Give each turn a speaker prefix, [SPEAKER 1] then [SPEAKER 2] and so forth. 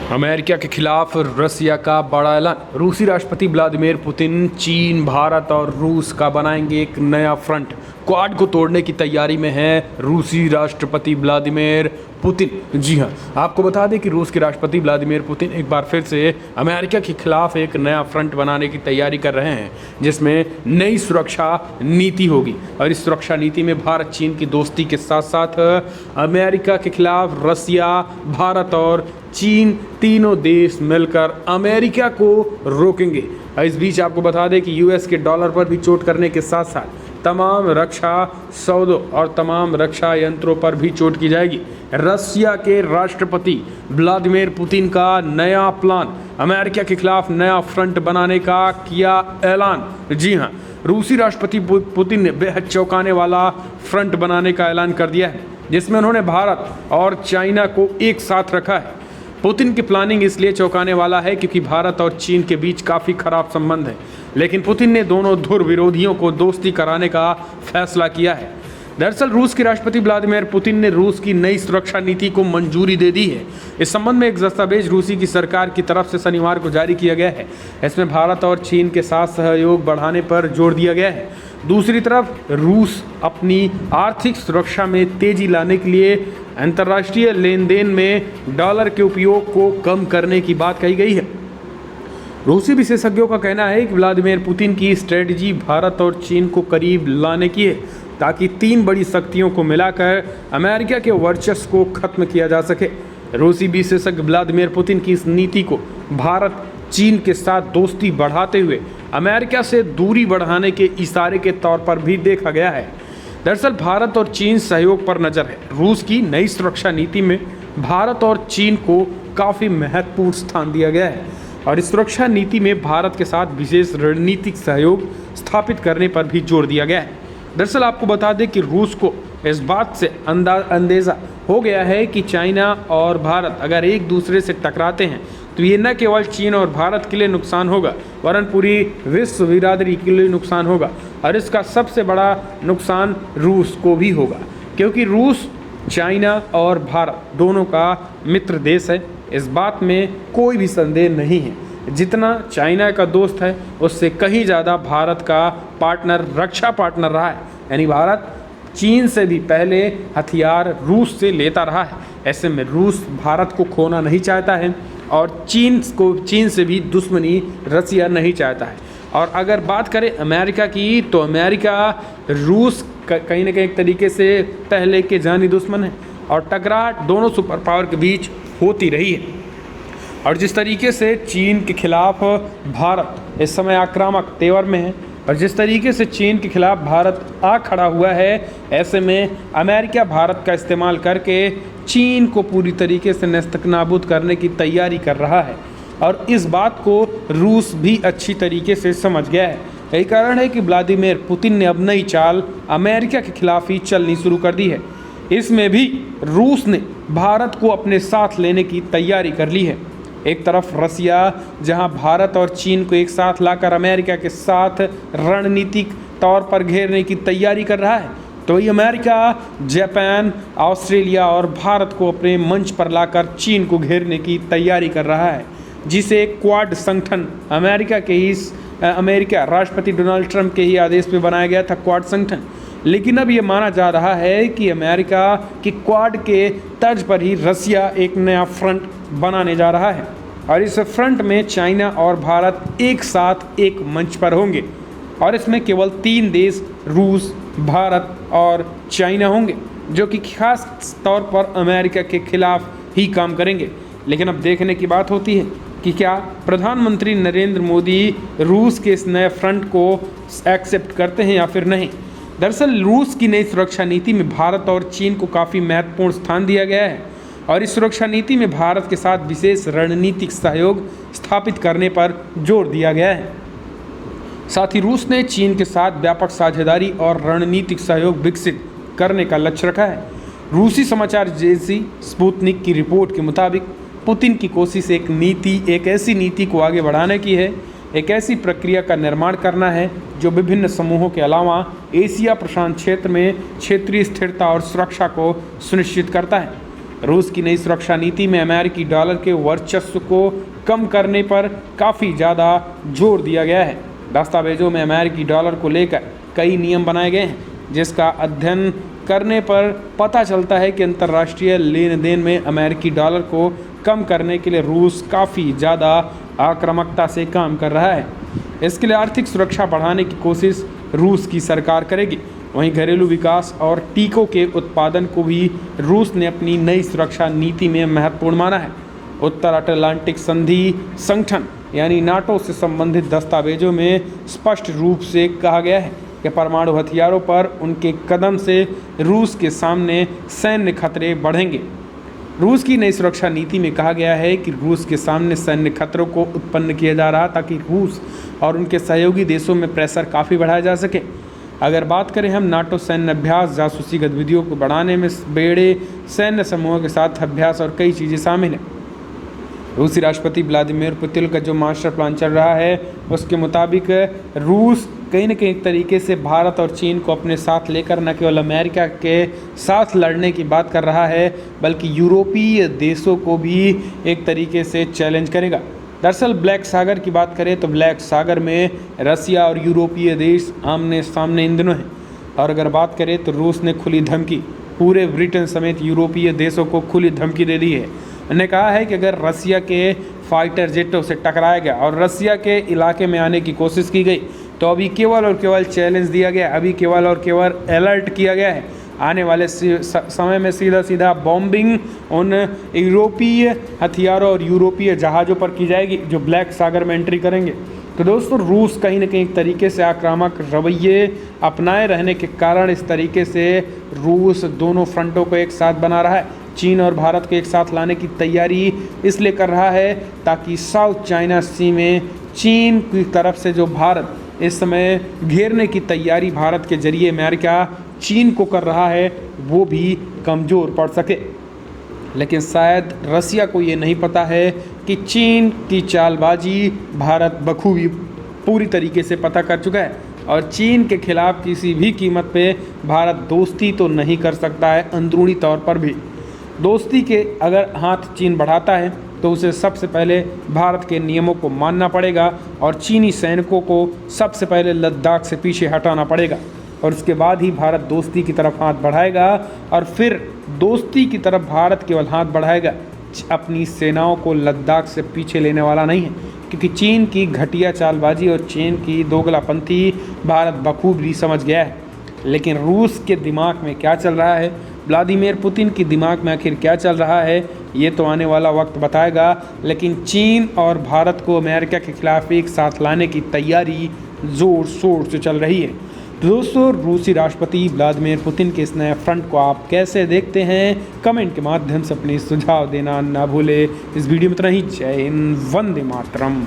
[SPEAKER 1] America के खिलाफ रसिया का बड़ा ऐलान। रूसी राष्ट्रपति व्लादिमीर पुतिन चीन, भारत और रूस का बनाएंगे एक नया फ्रंट। क्वाड को तोड़ने की तैयारी में है रूसी राष्ट्रपति व्लादिमीर पुतिन। जी हां, आपको बता दें कि रूस के राष्ट्रपति व्लादिमीर पुतिन एक बार फिर से अमेरिका के खिलाफ एक नया फ्रंट बनाने की तैयारी कर रहे हैं, जिसमें नई सुरक्षा नीति होगी। और इस सुरक्षा नीति में भारत चीन की दोस्ती के साथ साथ अमेरिका के खिलाफ रसिया, भारत और चीन तीनों देश मिलकर अमेरिका को रोकेंगे। इस बीच आपको बता दें कि यूएस के डॉलर पर भी चोट करने के साथ साथ तमाम रक्षा सौदों और तमाम रक्षा यंत्रों पर भी चोट की जाएगी। रसिया के राष्ट्रपति व्लादिमीर पुतिन का नया प्लान, अमेरिका के खिलाफ नया फ्रंट बनाने का किया ऐलान। जी हां, रूसी राष्ट्रपति पुतिन ने बेहद चौंकाने वाला फ्रंट बनाने का ऐलान कर दिया है, जिसमें उन्होंने भारत और चाइना को एक साथ रखा है। पुतिन की प्लानिंग इसलिए चौंकाने वाला है क्योंकि भारत और चीन के बीच काफ़ी खराब संबंध है, लेकिन पुतिन ने दोनों धुर विरोधियों को दोस्ती कराने का फैसला किया है। दरअसल रूस के राष्ट्रपति व्लादिमीर पुतिन ने रूस की नई सुरक्षा नीति को मंजूरी दे दी है। इस संबंध में एक दस्तावेज रूसी की सरकार की तरफ से शनिवार को जारी किया गया है। इसमें भारत और चीन के साथ सहयोग बढ़ाने पर जोर दिया गया है। दूसरी तरफ रूस अपनी आर्थिक सुरक्षा में तेजी लाने के लिए अंतर्राष्ट्रीय लेन देन में डॉलर के उपयोग को कम करने की बात कही गई है। रूसी विशेषज्ञों का कहना है कि व्लादिमीर पुतिन की स्ट्रेटजी भारत और चीन को करीब लाने की है, ताकि तीन बड़ी शक्तियों को मिलाकर अमेरिका के वर्चस्व को खत्म किया जा सके। रूसी विशेषज्ञ व्लादिमीर पुतिन की इस नीति को भारत चीन के साथ दोस्ती बढ़ाते हुए अमेरिका से दूरी बढ़ाने के इशारे के तौर पर भी देखा गया है। दरअसल भारत और चीन सहयोग पर नज़र है। रूस की नई सुरक्षा नीति में भारत और चीन को काफ़ी महत्वपूर्ण स्थान दिया गया है और इस सुरक्षा नीति में भारत के साथ विशेष रणनीतिक सहयोग स्थापित करने पर भी जोर दिया गया है। दरअसल आपको बता दें कि रूस को इस बात से अंदेशा हो गया है कि चाइना और भारत अगर एक दूसरे से टकराते हैं तो ये न केवल चीन और भारत के लिए नुकसान होगा, वरन पूरी विश्व बिरादरी के लिए नुकसान होगा। और इसका सबसे बड़ा नुकसान रूस को भी होगा, क्योंकि रूस चाइना और भारत दोनों का मित्र देश है। इस बात में कोई भी संदेह नहीं है। जितना चाइना का दोस्त है, उससे कहीं ज़्यादा भारत का पार्टनर, रक्षा पार्टनर रहा है। यानी भारत चीन से भी पहले हथियार रूस से लेता रहा है। ऐसे में रूस भारत को खोना नहीं चाहता है और चीन से भी दुश्मनी रसिया नहीं चाहता है। और अगर बात करें अमेरिका की, तो अमेरिका रूस कहीं ना कहीं एक तरीके से पहले के जानी दुश्मन है और टकराहट दोनों सुपर पावर के बीच होती रही है। और जिस तरीके से चीन के खिलाफ भारत इस समय आक्रामक तेवर में है और जिस तरीके से चीन के खिलाफ भारत आ खड़ा हुआ है, ऐसे में अमेरिका भारत का इस्तेमाल करके चीन को पूरी तरीके से नेस्तनाबूद करने की तैयारी कर रहा है और इस बात को रूस भी अच्छी तरीके से समझ गया है। यही कारण है कि व्लादिमीर पुतिन ने अब नई चाल अमेरिका के खिलाफ ही चलनी शुरू कर दी है। इसमें भी रूस ने भारत को अपने साथ लेने की तैयारी कर ली है। एक तरफ रसिया, जहां भारत और चीन को एक साथ लाकर अमेरिका के साथ रणनीतिक तौर पर घेरने की तैयारी कर रहा है, तो वही अमेरिका जापान, ऑस्ट्रेलिया और भारत को अपने मंच पर लाकर चीन को घेरने की तैयारी कर रहा है, जिसे क्वाड संगठन अमेरिका राष्ट्रपति डोनाल्ड ट्रंप के ही आदेश पे बनाया गया था, क्वाड संगठन। लेकिन अब ये माना जा रहा है कि अमेरिका की क्वाड के तर्ज पर ही रसिया एक नया फ्रंट बनाने जा रहा है और इस फ्रंट में चाइना और भारत एक साथ एक मंच पर होंगे और इसमें केवल तीन देश रूस, भारत और चाइना होंगे, जो कि खास तौर पर अमेरिका के खिलाफ ही काम करेंगे। लेकिन अब देखने की बात होती है कि क्या प्रधानमंत्री नरेंद्र मोदी रूस के इस नए फ्रंट को एक्सेप्ट करते हैं या फिर नहीं। दरअसल रूस की नई सुरक्षा नीति में भारत और चीन को काफ़ी महत्वपूर्ण स्थान दिया गया है और इस सुरक्षा नीति में भारत के साथ विशेष रणनीतिक सहयोग स्थापित करने पर जोर दिया गया है। साथ ही रूस ने चीन के साथ व्यापक साझेदारी और रणनीतिक सहयोग विकसित करने का लक्ष्य रखा है। रूसी समाचार एजेंसी स्पुतनिक की रिपोर्ट के मुताबिक पुतिन की कोशिश एक ऐसी नीति को आगे बढ़ाने की है, एक ऐसी प्रक्रिया का निर्माण करना है जो विभिन्न समूहों के अलावा एशिया प्रशांत क्षेत्र में क्षेत्रीय स्थिरता और सुरक्षा को सुनिश्चित करता है। रूस की नई सुरक्षा नीति में अमेरिकी डॉलर के वर्चस्व को कम करने पर काफ़ी ज़्यादा जोर दिया गया है। दस्तावेजों में अमेरिकी डॉलर को लेकर कई नियम बनाए गए हैं, जिसका अध्ययन करने पर पता चलता है कि अंतर्राष्ट्रीय लेन देन में अमेरिकी डॉलर को कम करने के लिए रूस काफ़ी ज़्यादा आक्रामकता से काम कर रहा है। इसके लिए आर्थिक सुरक्षा बढ़ाने की कोशिश रूस की सरकार करेगी। वहीं घरेलू विकास और टीकों के उत्पादन को भी रूस ने अपनी नई सुरक्षा नीति में महत्वपूर्ण माना है। उत्तर अटलांटिक संधि संगठन यानी नाटो से संबंधित दस्तावेजों में स्पष्ट रूप से कहा गया है कि परमाणु हथियारों पर उनके कदम से रूस के सामने सैन्य खतरे बढ़ेंगे। रूस की नई सुरक्षा नीति में कहा गया है कि रूस के सामने सैन्य खतरों को उत्पन्न किया जा रहा ताकि रूस और उनके सहयोगी देशों में प्रेशर काफ़ी बढ़ाया जा सके। अगर बात करें हम नाटो सैन्य अभ्यास, जासूसी गतिविधियों को बढ़ाने में बड़े सैन्य समूहों के साथ अभ्यास और कई चीज़ें शामिल हैं। रूसी राष्ट्रपति व्लादिमीर पुतिन का जो मास्टर प्लान चल रहा है उसके मुताबिक रूस कहीं न कहीं एक तरीके से भारत और चीन को अपने साथ लेकर न केवल अमेरिका के साथ लड़ने की बात कर रहा है, बल्कि यूरोपीय देशों को भी एक तरीके से चैलेंज करेगा। दरअसल ब्लैक सागर की बात करें तो ब्लैक सागर में रसिया और यूरोपीय देश आमने सामने इन दिनों हैं। और अगर बात करें तो रूस ने खुली धमकी पूरे ब्रिटेन समेत यूरोपीय देशों को खुली धमकी दे दी है। उन्होंने कहा है कि अगर रसिया के फाइटर जेटों से टकराया गया और रसिया के इलाके में आने की कोशिश की गई तो अभी केवल और केवल चैलेंज दिया गया, अभी केवल और केवल अलर्ट किया गया है। आने वाले समय में सीधा सीधा बॉम्बिंग उन यूरोपीय हथियारों और यूरोपीय जहाज़ों पर की जाएगी जो ब्लैक सागर में एंट्री करेंगे। तो दोस्तों रूस कहीं ना कहीं एक तरीके से आक्रामक रवैये अपनाए रहने के कारण इस तरीके से रूस दोनों फ्रंटों को एक साथ बना रहा है। चीन और भारत को एक साथ लाने की तैयारी इसलिए कर रहा है ताकि साउथ चाइना सी में चीन की तरफ से जो भारत इस समय घेरने की तैयारी भारत के जरिए अमेरिका चीन को कर रहा है वो भी कमज़ोर पड़ सके। लेकिन शायद रसिया को ये नहीं पता है कि चीन की चालबाजी भारत बखूबी पूरी तरीके से पता कर चुका है और चीन के खिलाफ किसी भी कीमत पे भारत दोस्ती तो नहीं कर सकता है। अंदरूनी तौर पर भी दोस्ती के अगर हाथ चीन बढ़ाता है तो उसे सबसे पहले भारत के नियमों को मानना पड़ेगा और चीनी सैनिकों को सबसे पहले लद्दाख से पीछे हटाना पड़ेगा और उसके बाद ही भारत दोस्ती की तरफ हाथ बढ़ाएगा। और फिर दोस्ती की तरफ भारत केवल हाथ बढ़ाएगा, अपनी सेनाओं को लद्दाख से पीछे लेने वाला नहीं है, क्योंकि चीन की घटिया चालबाजी और चीन की दोगलापंथी भारत बखूबी समझ गया है। लेकिन रूस के दिमाग में क्या चल रहा है, व्लादिमीर पुतिन की दिमाग में आखिर क्या चल रहा है, ये तो आने वाला वक्त बताएगा। लेकिन चीन और भारत को अमेरिका के खिलाफ एक साथ लाने की तैयारी ज़ोर शोर से चल रही है। तो दोस्तों रूसी राष्ट्रपति व्लादिमीर पुतिन के इस नए फ्रंट को आप कैसे देखते हैं, कमेंट के माध्यम से अपने सुझाव देना ना भूले। इस वीडियो में इतना ही। जय हिंद, वंदे मातरम।